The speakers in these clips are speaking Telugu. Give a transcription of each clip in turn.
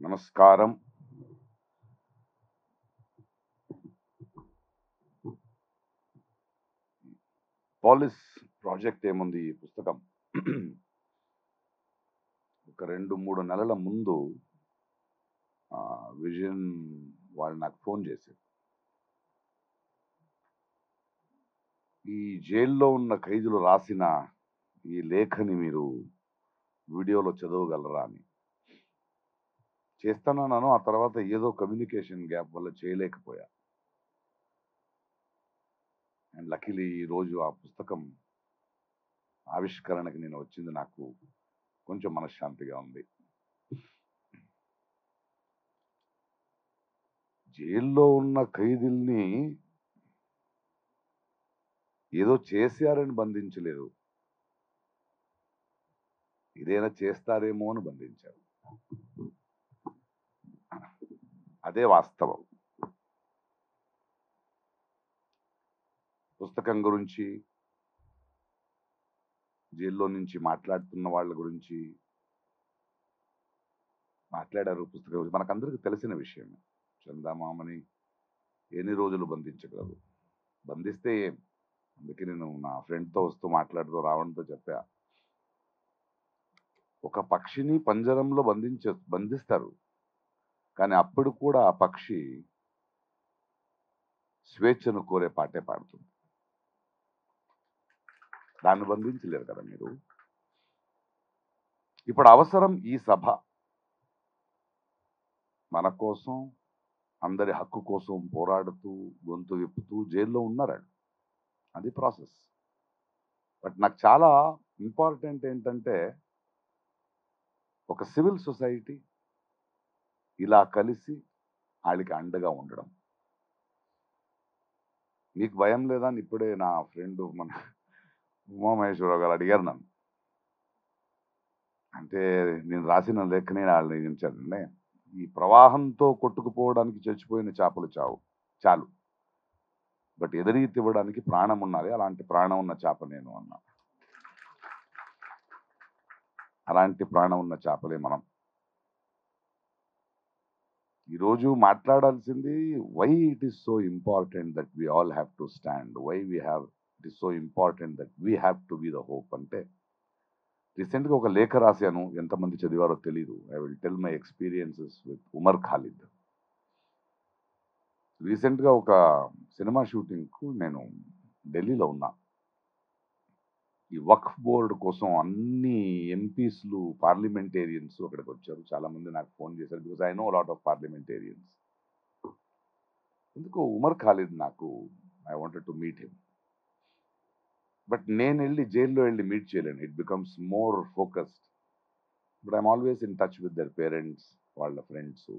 నమస్కారం. పోలీస్ ప్రాజెక్ట్ ఏముంది ఈ పుస్తకం ఒక 2-3 నెలల ముందు విజన్ వాళ్ళు నాకు ఫోన్ చేశారు. ఈ జైల్లో ఉన్న ఖైదీలు రాసిన ఈ లేఖని మీరు వీడియోలో చదవగలరా అని. చేస్తానన్నాను. ఆ తర్వాత ఏదో కమ్యూనికేషన్ గ్యాప్ వల్ల చేయలేకపోయా. అండ్ లక్కీలీ ఈరోజు ఆ పుస్తకం ఆవిష్కరణకి నేను వచ్చింది నాకు కొంచెం మనశ్శాంతిగా ఉంది. జైల్లో ఉన్న ఖైదీల్ని ఏదో చేశారని బంధించలేదు, ఇదేనా చేస్తారేమో అని బంధించారు. అదే వాస్తవం. పుస్తకం గురించి, జైల్లో నుంచి మాట్లాడుతున్న వాళ్ళ గురించి మాట్లాడారు. పుస్తకం గురించి మనకందరికీ తెలిసిన విషయమే. చందమామని ఎన్ని రోజులు బంధించగలరు? బంధిస్తే అందుకే నేను నా ఫ్రెండ్తో వస్తూ మాట్లాడుతూ రావణ్తో చెప్పా, ఒక పక్షిని పంజరంలో బంధిస్తారు, కానీ అప్పుడు కూడా ఆ పక్షి స్వేచ్ఛను కోరే పాటే పాడుతుంది. దాన్ని బంధించలేరు కదా మీరు. ఇప్పుడు అవసరం ఈ సభ. మన కోసం, అందరి హక్కు కోసం పోరాడుతూ గొంతు విప్పుతూ జైల్లో ఉన్నారు. అది ప్రాసెస్. బట్ నాకు చాలా ఇంపార్టెంట్ ఏంటంటే, ఒక సివిల్ సొసైటీ ఇలా కలిసి వాళ్ళకి అండగా ఉండడం. మీకు భయం లేదా అని ఇప్పుడే నా ఫ్రెండ్ మన ఉమామహేశ్వరరావు గారు అడిగారు నన్ను. అంటే నేను రాసిన లేఖనే వాళ్ళని నియమించానండి. ఈ ప్రవాహంతో కొట్టుకుపోవడానికి చచ్చిపోయిన చేపలు చాలు, బట్ ఎదురీతి ఇవ్వడానికి ప్రాణం ఉండాలి. అలాంటి ప్రాణం ఉన్న చేప నేను అన్నా. అలాంటి ప్రాణం ఉన్న చేపలే మనం. ఈరోజు మాట్లాడాల్సింది why it is so important that we all have to stand, it is so important that we have to be the hope. అంటే రీసెంట్గా ఒక లేఖ రాశాను, ఎంతమంది చదివారో తెలీదు. I will tell my experiences with Umar Khalid. రీసెంట్గా ఒక సినిమా షూటింగ్కు నేను ఢిల్లీలో ఉన్నా. ఈ వక్ఫ్ బోర్డు కోసం అన్ని ఎంపీస్లు, పార్లమెంటేరియన్స్ అక్కడికి వచ్చారు. చాలా మంది నాకు ఫోన్ చేశారు, because I know lot of parliamentarians. ఎందుకు ఉమర్ ఖాలిద్ నాకు, I wanted to meet him. But నేను వెళ్ళి జైల్లో వెళ్ళి మీట్ చేయలేను. It becomes more focused. But I'm always in touch with their parents, వాళ్ళ ఫ్రెండ్స్.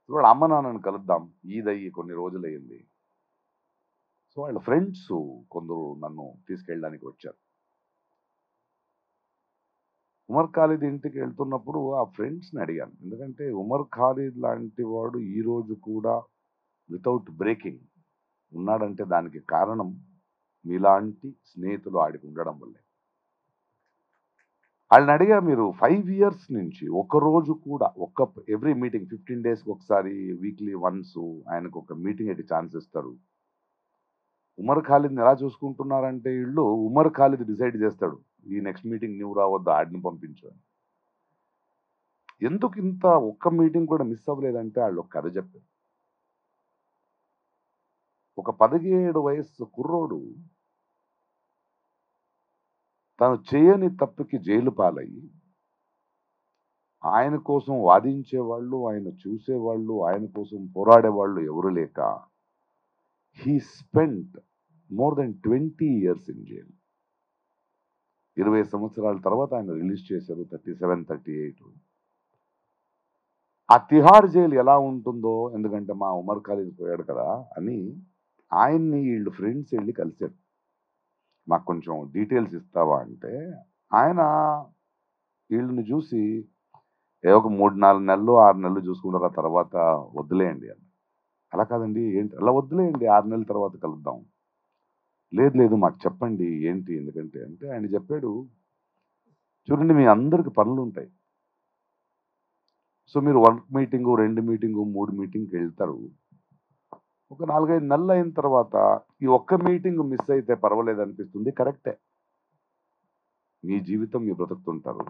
వాళ్ళ అమ్మ నాన్నను కలుద్దాం, ఈద్ అయ్యి కొన్ని రోజులు అయ్యింది. సో వాళ్ళ ఫ్రెండ్స్ కొందరు నన్ను తీసుకెళ్ళడానికి వచ్చారు. ఉమర్ ఖాలిద్ ఇంటికి వెళ్తున్నప్పుడు ఆ ఫ్రెండ్స్ని అడిగాను. ఎందుకంటే ఉమర్ ఖాలిద్ లాంటి వాడు ఈ రోజు కూడా వితౌట్ బ్రేకింగ్ ఉన్నాడంటే దానికి కారణం మీలాంటి స్నేహితులు ఆడికి ఉండడం వల్లే. వాళ్ళని అడిగా, మీరు 5 years నుంచి రోజు కూడా ఎవ్రీ మీటింగ్ 15 daysకి ఒకసారి, వీక్లీ వన్స్ ఆయనకు ఒక మీటింగ్ అయితే ఛాన్స్ ఇస్తారు. ఉమర్ ఖాలిద్ని ఎలా చూసుకుంటున్నారంటే వీళ్ళు, ఉమర్ ఖాలిద్ డిసైడ్ చేస్తాడు ఈ నెక్స్ట్ మీటింగ్ నువ్వు రావద్దు, ఆడిని పంపించు అని. ఎందుకు ఇంత ఒక్క మీటింగ్ కూడా మిస్ అవ్వలేదంటే వాళ్ళు ఒక కథ చెప్పారు. ఒక 17 వయస్సు కుర్రోడు తను చేయని తప్పుకి జైలు పాలయ్యి, ఆయన కోసం వాదించేవాళ్ళు, ఆయన చూసేవాళ్ళు, ఆయన కోసం పోరాడేవాళ్ళు ఎవరు లేక, he spent more than 20 years in jail. 20 సంవత్సరాల తర్వాత ఆయన రిలీజ్ చేశారు, 37, 38. ఆ తిహార్ జైలు ఎలా ఉంటుందో, ఎందుకంటే మా ఉమర్ ఖాలిద్ పోయాడు కదా అని ఆయన్ని వీళ్ళు ఫ్రెండ్స్ వెళ్ళి కలిశారు. మాకు కొంచెం డీటెయిల్స్ ఇస్తావా అంటే, ఆయన వీళ్ళని చూసి ఒక 3-4 నెలలు 6 నెలలు చూసుకుంటారు, ఆ తర్వాత వదిలేయండి అని. అలా కాదండి, ఏంటి అలా వదిలేయండి, 6 నెలల తర్వాత కలుద్దాం. లేదు లేదు మాకు చెప్పండి ఏంటి, ఎందుకంటే అంటే ఆయన చెప్పాడు, చూడండి మీ అందరికి పనులు ఉంటాయి, సో మీరు 1 మీటింగు, 2 మీటింగు, 3 మీటింగ్‌కి వెళ్తారు. ఒక 4, 5 నెలలు అయిన తర్వాత ఈ ఒక్క మీటింగ్ మిస్ అయితే పర్వాలేదనిపిస్తుంది. కరెక్టే. మీ జీవితం మీరు బ్రతుకుతుంటారు.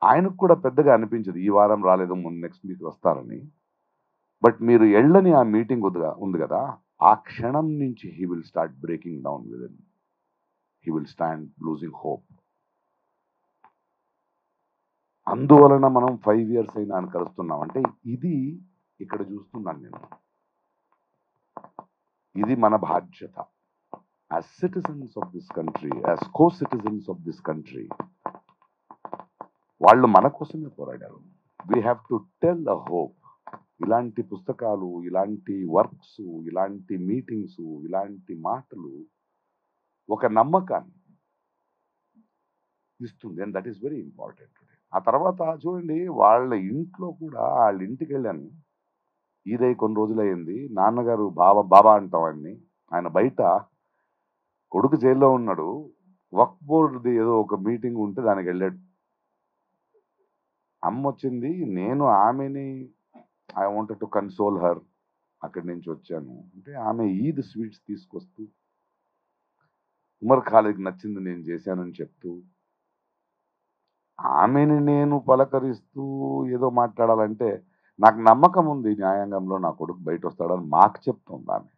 ఆయనకు కూడా పెద్దగా అనిపించదు. ఈ వారం రాలేదు ముందు నెక్స్ట్ వీక్ వస్తారని. బట్ మీరు ఎళ్ళని ఆ మీటింగ్ ఉంది గదా! ఆ క్షణం నుంచి he will start breaking down within. He will stand losing hope. అందువలన మనం 5 ఇయర్స్ అయినా ఆయన కలుస్తున్నాం. అంటే ఇది ఇక్కడ చూస్తున్నాను నేను. ఇది మన బాధ్యత. As citizens of this country, as co-citizens of this country, వాళ్ళు మన కోసమే పోరాడారు. We have to tell a hope. ఇలాంటి పుస్తకాలు, ఇలాంటి వర్క్స్, ఇలాంటి మీటింగ్స్, ఇలాంటి మాటలు ఒక నమ్మకాన్ని ఇస్తుంది. And that is very important. ఆ తర్వాత చూడండి వాళ్ళ ఇంట్లో కూడా వాళ్ళ ఇంటికి వెళ్ళాను. ఈదై కొన్ని రోజులయ్యింది. నాన్నగారు బాబా అంటాం ఆయన్ని. ఆయన బయట కొడుకు జైల్లో ఉన్నాడు. వక్ఫ్ బోర్డ్‌ది ఏదో ఒక మీటింగ్ ఉంటే దానికెళ్ళాడు. అమ్మొచ్చింది. నేను ఆమెని I wanted to console her. అక్కడి నుంచి వచ్చాను. అంటే ఆమె ఈద్ స్వీట్స్ తీసుకొస్తూ, ఉమర్ ఖాలిద్‌కి నచ్చింది నేను చేశానని చెప్తూ, ఆమెని నేను పలకరిస్తూ ఏదో మాట్లాడాలంటే, నాకు నమ్మకం ఉంది న్యాయాంగంలో నా కొడుకు బయటొస్తాడని మాకు చెప్తుంది ఆమె.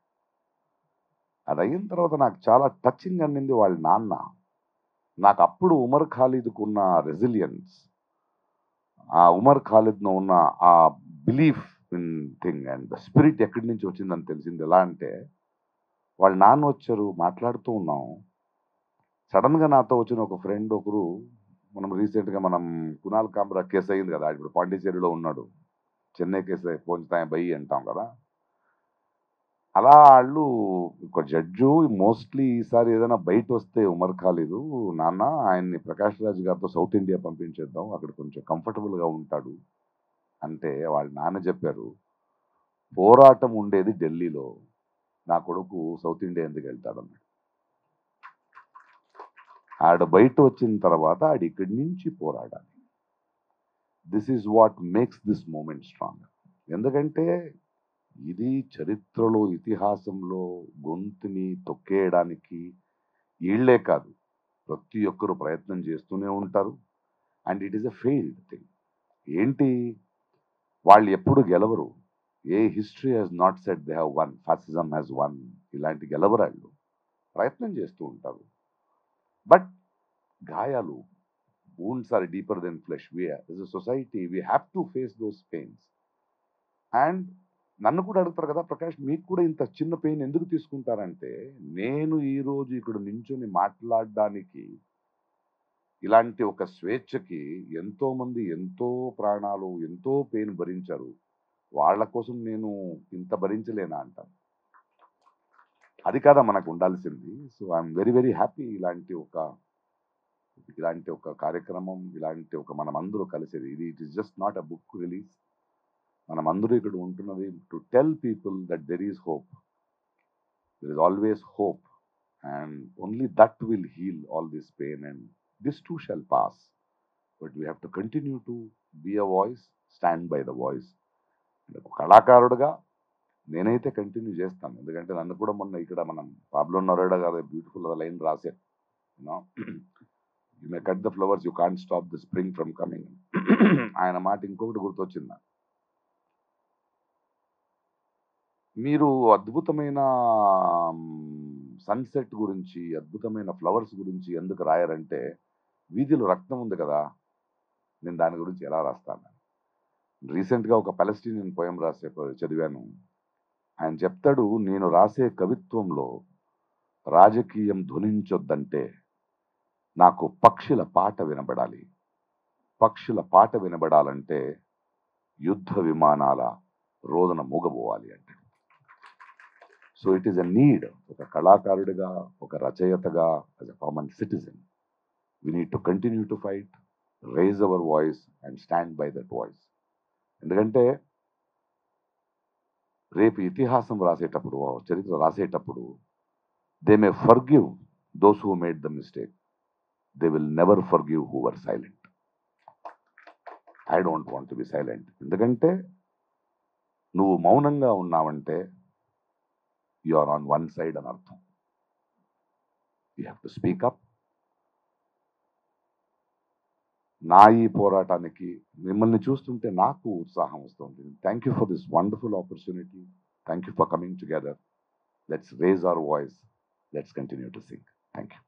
అదయిన తర్వాత నాకు చాలా టచింగ్ అన్నింది వాళ్ళ నాన్న. నాకప్పుడు ఉమర్ ఖాలిద్‌కున్న రెసిలియన్స్, ఆ ఉమర్ ఖాలిద్‌లో ఉన్న ఆ belief in thing and the spirit ఎక్కడి నుంచి వచ్చిందని తెలిసింది. ఎలా అంటే, వాళ్ళ నాన్న వచ్చారు, మాట్లాడుతూ ఉన్నాం. సడెన్‌గా నాతో వచ్చిన ఒక ఫ్రెండ్ ఒకరు, మనం రీసెంట్‌గా మనం కునాల్ కామ్రా కేస్ అయింది కదా! ఇప్పుడు పాండిచ్చేరిలో ఉన్నాడు. చెన్నై కేసు పోంచుతాయి బయ్యి అంటాం కదా! అలా ఆళ్ళు ఒక జడ్జు మోస్ట్‌లీ ఈసారి ఏదైనా బయటొస్తే ఉమర్ ఖాలిదు, నాన్న ఆయన్ని ప్రకాష్ రాజ్ గారితో సౌత్ ఇండియా పంపించేద్దాం. అక్కడ కొంచెం కంఫర్టబుల్‌గా ఉంటాడు. అంటే వాళ్ళ నాన్న చెప్పారు, పోరాటం ఉండేది ఢిల్లీలో. నా కొడుకు సౌత్ ఇండియా ఎందుకెళ్తాడన్నాడు. ఆడ బయట వచ్చిన తర్వాత ఆడు ఇక్కడి నుంచి పోరాడాలి. This is what makes this moment strong. ఎందుకంటే ఇది చరిత్రలో, ఇతిహాసంలో గొంతుని తొక్కేయడానికి ఈళ్ళే కాదు, ప్రతి ఒక్కరు ప్రయత్నం చేస్తూనే ఉంటారు. And it is a failed thing. ఏంటి, వాళ్ళు ఎప్పుడు గెలవరు. A history has not said they have won, fascism has won. ఇలాంటి గెలవరాళ్ళు ప్రయత్నం చేస్తూ ఉంటారు. బట్ గాయాలు, wounds are deeper than flesh. We as a society, we have to face those pains. And నన్ను కూడా అడుగుతారు కదా, ప్రకాష్ మీకు కూడా ఇంత చిన్న పెయిన్ ఎందుకు తీసుకుంటారంటే, నేను ఈరోజు ఇక్కడ నించొని మాట్లాడడానికి, ఇలాంటి ఒక స్వేచ్ఛకి ఎంతోమంది ఎంతో ప్రాణాలు, ఎంతో పెయిన్ భరించారు. వాళ్ళ కోసం నేను ఇంత భరించలేనా అంటాను. అది కాదా మనకు ఉండాల్సింది. So I'm very very happy ఇలాంటి ఒక కార్యక్రమం, ఇలాంటి ఒక మనమందరూ కలిసేది. It is just not a book release. మనమందరూ ఇక్కడ ఉంటున్నది to tell people that there is hope. There is always hope. And only that will heal all this pain and this too shall pass. But we have to continue to be a voice, stand by the voice. ఒక కళాకారుడుగా నేనైతే కంటిన్యూ చేస్తాను. ఎందుకంటే నన్ను కూడా మొన్న ఇక్కడ మనం పాబ్లో నరోడా గారు బ్యూటిఫుల్ లైన్ రాశారు. You know, you may cut the flowers, you can't stop the spring from coming. ఆయన మాట ఇంకొకటి గుర్తొచ్చింది నాకు. మీరు అద్భుతమైన సన్సెట్ గురించి, అద్భుతమైన ఫ్లవర్స్ గురించి ఎందుకు రాయరంటే, వీధిలో రక్తం ఉంది కదా, నేను దాని గురించి ఎలా రాస్తాను. రీసెంట్గా ఒక పాలెస్టీనియన్ పోయం చదివాను. ఆయన చెప్తాడు, నేను రాసే కవిత్వంలో రాజకీయం ధ్వనించొద్దంటే నాకు పక్షుల పాట వినబడాలి. పక్షుల పాట వినబడాలంటే యుద్ధ విమానాల రోదన మూగబోవాలి అంటే. So it is a need. ఒక కళాకారుడిగా, ఒక రచయితగా, as a common citizen, we need to continue to fight, raise our voice and stand by that voice. ఎందుకంటే రేపు ఇతిహాసం రాసేటప్పుడు, చరిత్ర రాసేటప్పుడు, they may forgive those who made the mistake, they will never forgive who were silent. I don't want to be silent. ఎందుకంటే నువ్వు మౌనంగా ఉన్నావంటే you are on one side అని అర్థం. You have to speak up. నా ఈ పోరాటానికి మిమ్మల్ని చూస్తుంటే నాకు ఉత్సాహం వస్తుంది. Thank you for this wonderful opportunity. Thank you for coming together. Let's raise our voice. Let's continue to sing. Thank you.